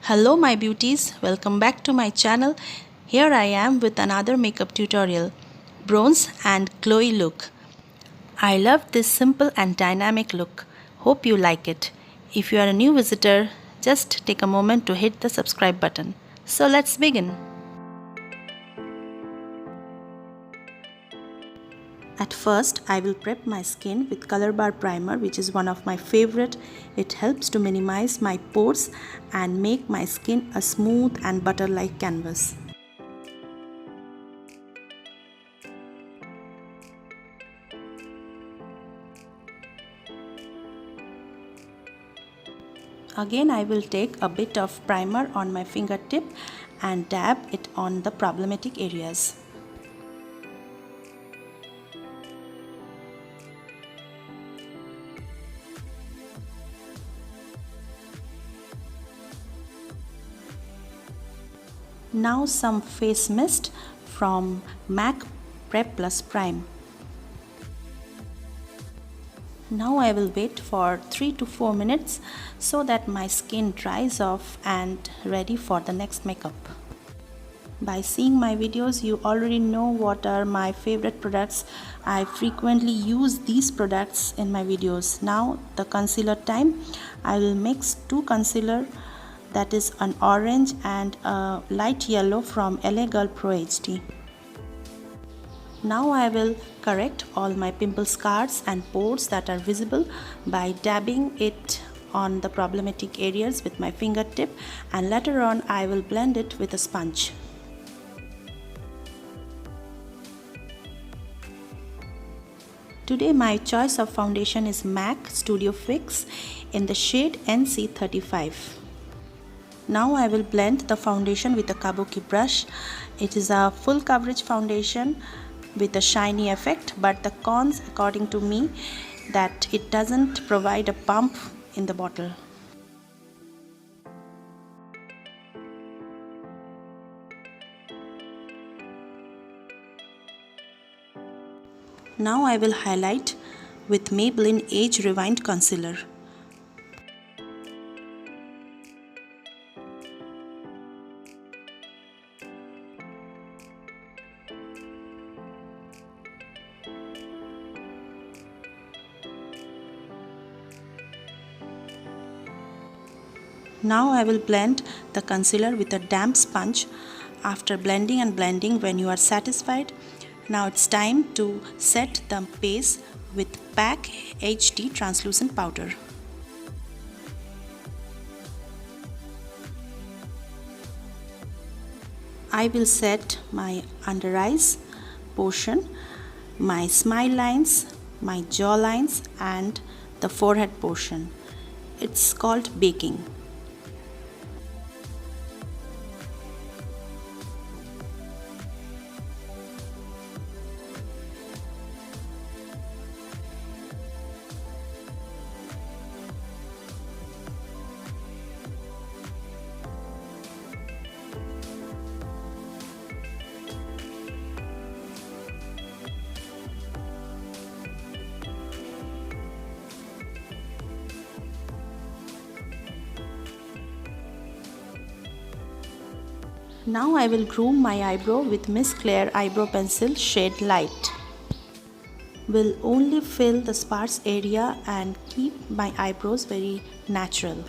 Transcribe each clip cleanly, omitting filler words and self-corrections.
Hello my beauties, welcome back to my channel. Here I am with another makeup tutorial, bronze and glowy look. I love this simple and dynamic look. Hope you like it. If you are a new visitor, just take a moment to hit the subscribe button. So let's begin. At first, I will prep my skin with Colorbar primer, which is one of my favorite. It helps to minimize my pores and make my skin a smooth and butter-like canvas. Again, I will take a bit of primer on my fingertip and dab it on the problematic areas. Now some face mist from MAC Prep Plus Prime. Now I will wait for 3 to 4 minutes so that my skin dries off and ready for the next makeup. By seeing my videos, you already know what are my favorite products. I frequently use these products in my videos. Now the concealer time. I will mix two concealer, that is an orange and a light yellow from LA Girl Pro HD. Now I will correct all my pimple scars and pores that are visible by dabbing it on the problematic areas with my fingertip, and later on I will blend it with a sponge. Today my choice of foundation is MAC Studio Fix in the shade NC35. Now I will blend the foundation with a kabuki brush. It is a full coverage foundation with a shiny effect, but the cons according to me that it doesn't provide a pump in the bottle. Now I will highlight with Maybelline Age Rewind Concealer. Now I will blend the concealer with a damp sponge. After blending and blending, when you are satisfied, now it's time to set the base with PAC HD translucent powder. I will set my under eyes portion, my smile lines, my jaw lines and the forehead portion. It's called baking. Now I will groom my eyebrow with Miss Claire eyebrow pencil shade Light. Will only fill the sparse area and keep my eyebrows very natural.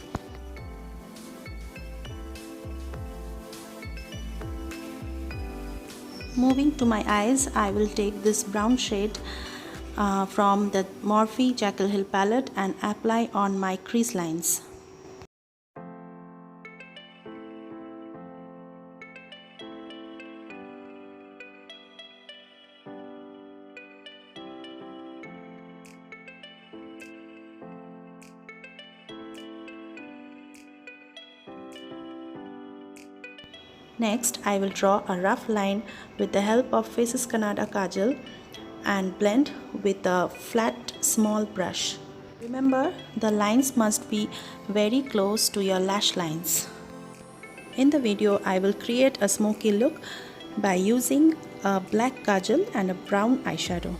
Moving to my eyes, I will take this brown shade from the Morphe Jackyll palette and apply on my crease lines. Next, I will draw a rough line with the help of Faces Kannada Kajal and blend with a flat small brush. Remember, the lines must be very close to your lash lines. In the video, I will create a smoky look by using a black kajal and a brown eyeshadow.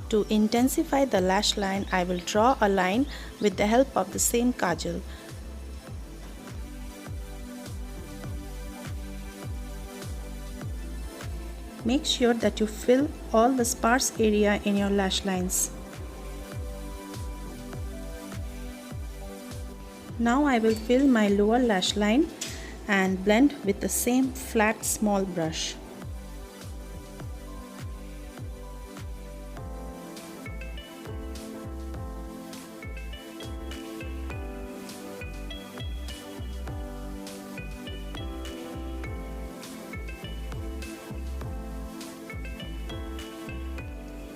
To intensify the lash line, I will draw a line with the help of the same kajal. Make sure that you fill all the sparse area in your lash lines. Now I will fill my lower lash line and blend with the same flat small brush.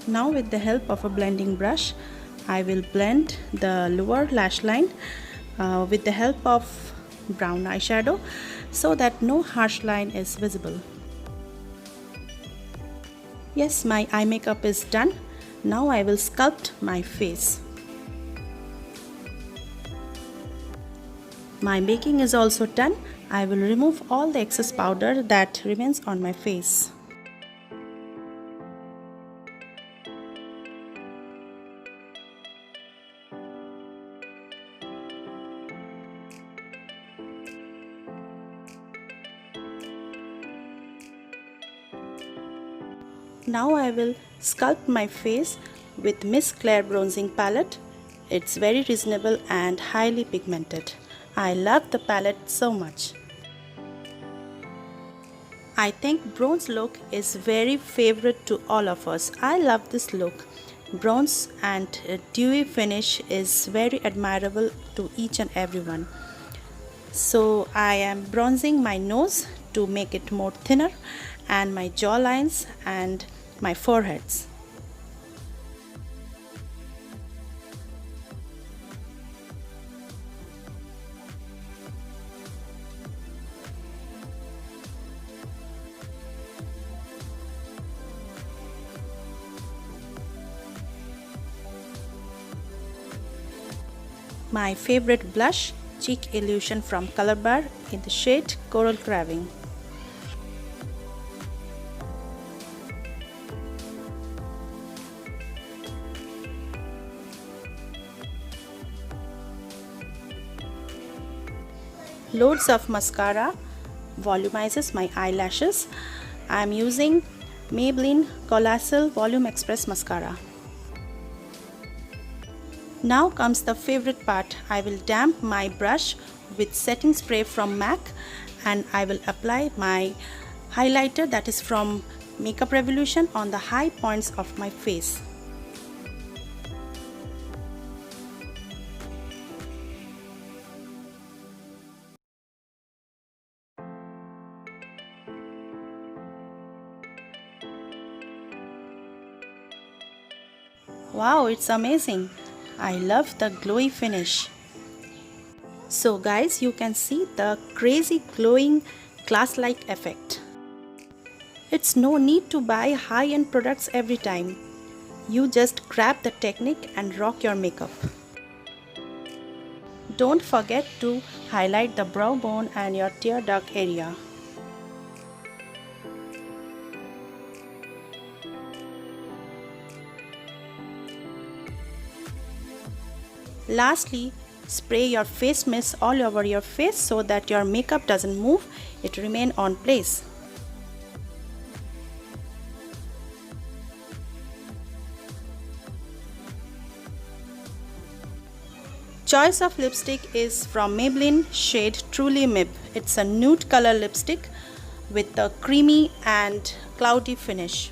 Now with the help of a blending brush, I will blend the lower lash line with the help of brown eyeshadow so that no harsh line is visible. Yes, my eye makeup is done. Now I will sculpt my face. My baking is also done. I will remove all the excess powder that remains on my face. Now I will sculpt my face with Miss Claire bronzing palette. It's very reasonable and highly pigmented. I love the palette so much. I think bronze look is very favorite to all of us. I love this look. Bronze and dewy finish is very admirable to each and everyone. So I am bronzing my nose to make it more thinner, and my jaw lines and my foreheads. My favorite blush, Cheek Illusion from Colorbar in the shade Coral Craving. Loads of mascara volumizes my eyelashes. I am using Maybelline Colossal Volume Express Mascara. Now comes the favorite part. I will damp my brush with setting spray from MAC, and I will apply my highlighter that is from Makeup Revolution on the high points of my face. Wow, it's amazing. I love the glowy finish. So guys, you can see the crazy glowing glass-like effect. It's no need to buy high-end products every time. You just grab the technique and rock your makeup. Don't forget to highlight the brow bone and your tear duct area. Lastly, spray your face mist all over your face so that your makeup doesn't move, it remains on place. Choice of lipstick is from Maybelline shade Truly Mibb. It's a nude color lipstick with a creamy and cloudy finish.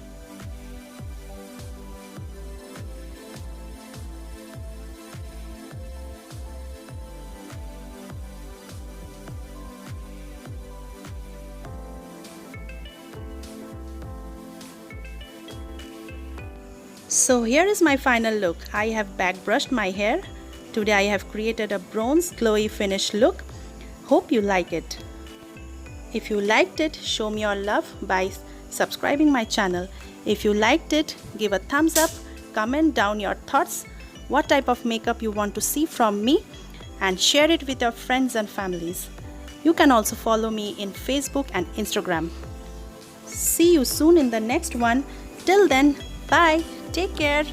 So here is my final look. I have back brushed my hair. Today I have created a bronze glowy finish look. Hope you like it. If you liked it, show me your love by subscribing my channel. If you liked it, give a thumbs up, comment down your thoughts, what type of makeup you want to see from me, and share it with your friends and families. You can also follow me in Facebook and Instagram. See you soon in the next one. Till then, bye. Take care.